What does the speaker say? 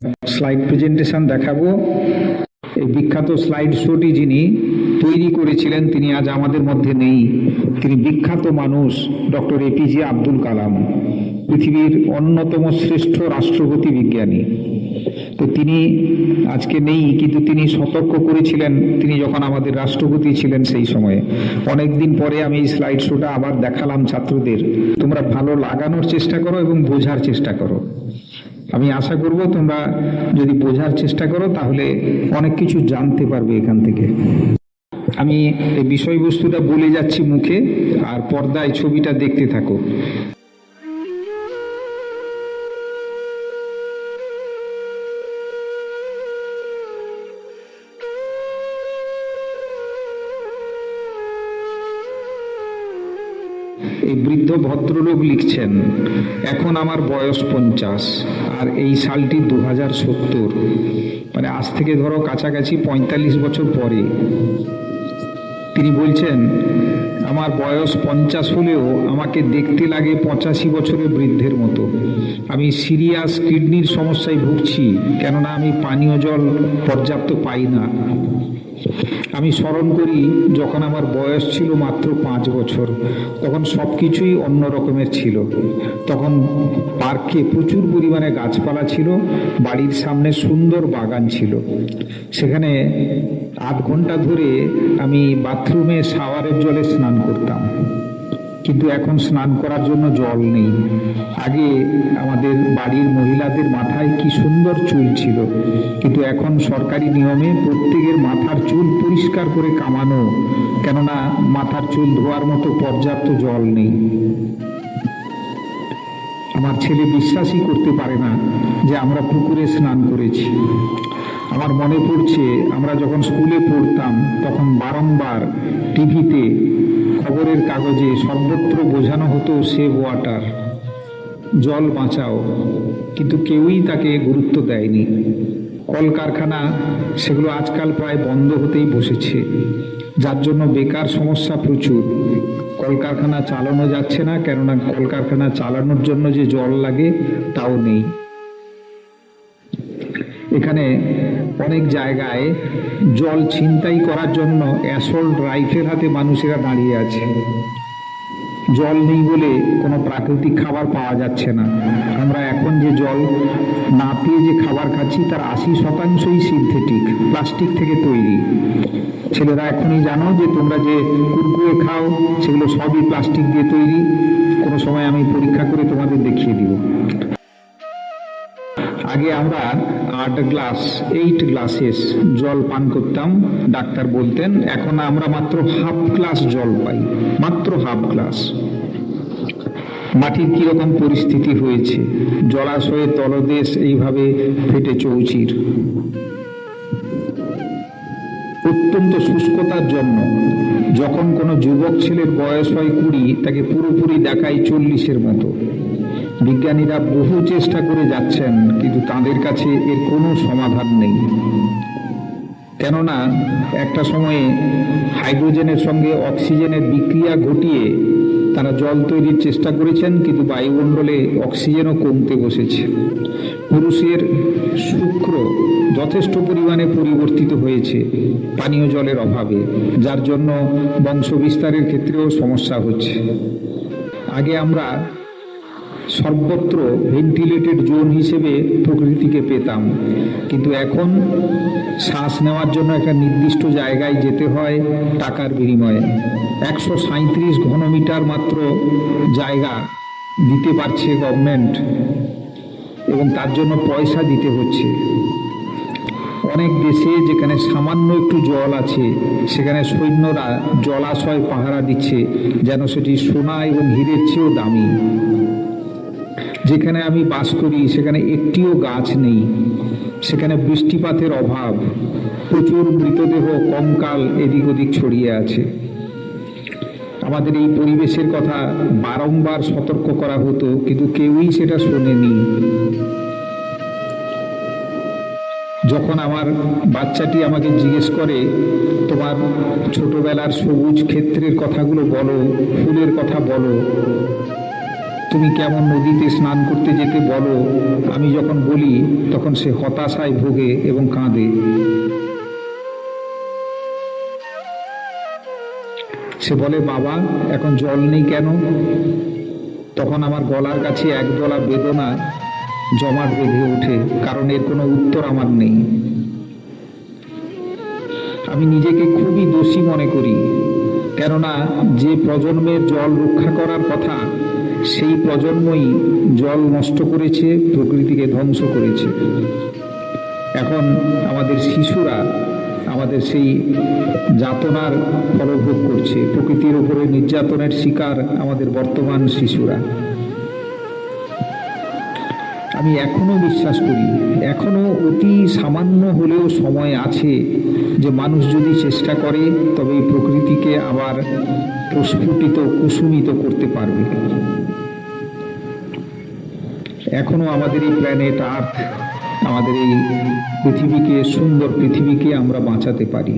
Slide presentation দেখাবো। এই বিখ্যাত স্লাইড শোটি যিনি তৈরি করেছিলেন তিনি আজ আমাদের মধ্যে নেই। তিনি বিখ্যাত মানুষ ডক্টর এপিজে আব্দুল কালাম, পৃথিবীর অন্যতম শ্রেষ্ঠ রাষ্ট্রপতি বিজ্ঞানী। তো তিনি আজকে নেই, কিন্তু তিনি সতর্ক করেছিলেন তিনি যখন আমাদের রাষ্ট্রপতি ছিলেন সেই সময়ে। অনেকদিন পরে আমি এই স্লাইড শোটা আবার দেখালাম ছাত্রদের। তোমরা ভালো লাগানোর চেষ্টা করো এবং বোঝার চেষ্টা করো। আমি আশা করব তোমরা যদি বোঝার চেষ্টা করো তাহলে অনেক কিছু জানতে পারবে এখান থেকে। আমি এই বিষয়বস্তুটা বলে যাচ্ছি মুখে, আর পর্দায় ছবিটা দেখতে থাকো। এই বৃদ্ধ ভদ্রলোক লিখছেন, এখন আমার বয়স 50 আর এই সালটি 2070, মানে আজ থেকে ধরো কাছাকাছি 45 বছর পরে। তিনি বলছেন, আমার বয়স 50 হলেও আমাকে দেখতে লাগে 85 বছরের বৃদ্ধের মতো। আমি সিরিয়াস কিডনির সমস্যায় ভুগছি, কেননা আমি পানীয় জল পর্যাপ্ত পাই না। আমি স্মরণ করি যখন আমার বয়স ছিল মাত্র 5 বছর, তখন সব কিছুই অন্য রকমের ছিল। তখন পার্কে প্রচুর পরিমাণে গাছপালা ছিল, বাড়ির সামনে সুন্দর বাগান ছিল। সেখানে 8 ঘন্টা ধরে আমি বাথরুমে শাওয়ারের জলে স্নান করতাম, কিন্তু এখন স্নান করার জন্য জল নেই। আগে আমাদের বাড়ির মহিলাদের মাথায় কি সুন্দর চুল ছিল, কিন্তু এখন সরকারি নিয়মে প্রত্যেকের মাথার চুল পরিষ্কার করে কামানো, কেননা মাথার চুল ধোয়ার মতো পর্যাপ্ত জল নেই। আমার ছেলে বিশ্বাসই করতে পারে না যে আমরা পুকুরে স্নান করেছি। আমার মনে পড়ছে আমরা যখন স্কুলে পড়তাম তখন বারংবার টিভিতে, খবরের কাগজে সর্বত্র বোঝানো হতো সেভ ওয়াটার, জল বাঁচাও, কিন্তু কেউই তাকে গুরুত্ব দেয়নি। কলকারখানা সেগুলো আজকাল প্রায় বন্ধ হতেই বসেছে, যার জন্য বেকার সমস্যা প্রচুর। কলকারখানা চালানো যাচ্ছে না, কেননা কলকারখানা চালানোর জন্য যে জল লাগে তাও নেই। এখানে অনেক জায়গায় জল ছিনতাই করার জন্য অ্যাসল্ট রাইফেল হাতে মানুষেরা দাঁড়িয়ে আছে। জল নেই বলে কোনো প্রাকৃতিক খাবার পাওয়া যাচ্ছে না। আমরা এখন যে জল না পেয়ে যে খাবার খাচ্ছি তার 80%ই সিনথেটিক, প্লাস্টিক থেকে তৈরি। ছেলেরা এখনই জানো যে তোমরা যে কুরকুরে খাও সেগুলো সবই প্লাস্টিক দিয়ে তৈরি। কোনো সময় আমি পরীক্ষা করে তোমাদের দেখিয়ে দিব। আগে আমরা 8 গ্লাসেস জল পান করতাম, ডাক্তার বলতেন। এখন আমরা মাত্র হাফ গ্লাস জল পাই, মাত্র হাফ গ্লাস। মাটির কিরকম পরিস্থিতি হয়েছে, জলাশয়ের তলদেশ এইভাবে ফেটে চৌচির। অত্যন্ত শুষ্কতার জন্য যখন কোনো যুবক ছেলের বয়স হয় 20, তাকে পুরোপুরি দেখায় 40-এর মতো। বিজ্ঞানীরা বহু চেষ্টা করে যাচ্ছেন, কিন্তু তাদের কাছে এর কোনো সমাধান নেই। কেননা একটা সময়ে হাইড্রোজেনের সঙ্গে অক্সিজেনের বিক্রিয়া ঘটিয়ে তারা জল তৈরির চেষ্টা করেছেন, কিন্তু বায়ুমণ্ডলে অক্সিজেনও কমতে বসেছে। পুরুষের শুক্র যথেষ্ট পরিমাণে পরিবর্তিত হয়েছে পানীয় জলের অভাবে, যার জন্য বংশবিস্তারের ক্ষেত্রেও সমস্যা হচ্ছে। আগে আমরা সর্বত্র ভেন্টিলেটেড জোন হিসেবে প্রকৃতিকে পেতাম, কিন্তু এখন শ্বাস নেওয়ার জন্য একটা নির্দিষ্ট জায়গায় যেতে হয় টাকার বিনিময়ে। 137 ঘনমিটার মাত্র জায়গা দিতে পারছে গভর্নমেন্ট, এবং তার জন্য পয়সা দিতে হচ্ছে। অনেক দেশে যেখানে সামান্য একটু জল আছে সেখানে সৈন্যরা জলাশয় পাহারা দিচ্ছে, যেন সেটি সোনা এবং হীরের চেয়েও দামি। যেখানে আমি বাস করি সেখানে একটিও গাছ নেই, সেখানে বৃষ্টিপাতের অভাব, প্রচুর মৃতদেহ কঙ্কাল এদিক ওদিক ছড়িয়ে আছে। আমাদের এই পরিবেশের কথা বারংবার সতর্ক করা হতো, কিন্তু কেউই সেটা শোনেনি। যখন আমার বাচ্চাটি আমাকে জিজ্ঞেস করে, তোমার ছোটবেলার সবুজ ক্ষেত্রের কথাগুলো বলো, ফুলের কথা বলো, তুমি কেমন নদীতে স্নান করতে যেতে বলো, আমি যখন বলি তখন সে হতাশায় ভোগে এবং কাঁদে। সে বলে, বাবা এখন জল নেই কেন? তখন আমার গলার কাছে একদলা বেদনা জমাট বেঁধে ওঠে, কারণ এর কোনো উত্তর আমার নেই। আমি নিজেকে খুবই দোষী মনে করি, কেননা যে প্রজন্মের জল রক্ষা করার কথা সেই প্রজন্মই জল নষ্ট করেছে, প্রকৃতিকে ধ্বংস করেছে। এখন আমাদের শিশুরা আমাদের সেই যাতনার ফলভোগ করছে, প্রকৃতির উপরে নির্যাতনের শিকার আমাদের বর্তমান শিশুরা। আমি এখনো বিশ্বাস করি, এখনো অতি সামান্য হলেও সময় আছে যে মানুষ যদি চেষ্টা করে তবে এই প্রকৃতিকে আবার প্রস্ফুটিত কুসুমিত করতে পারবে। এখনো আমাদের এই প্ল্যানেট আর্থ, আমাদের এই পৃথিবীকে, সুন্দর পৃথিবীকে আমরা বাঁচাতে পারি।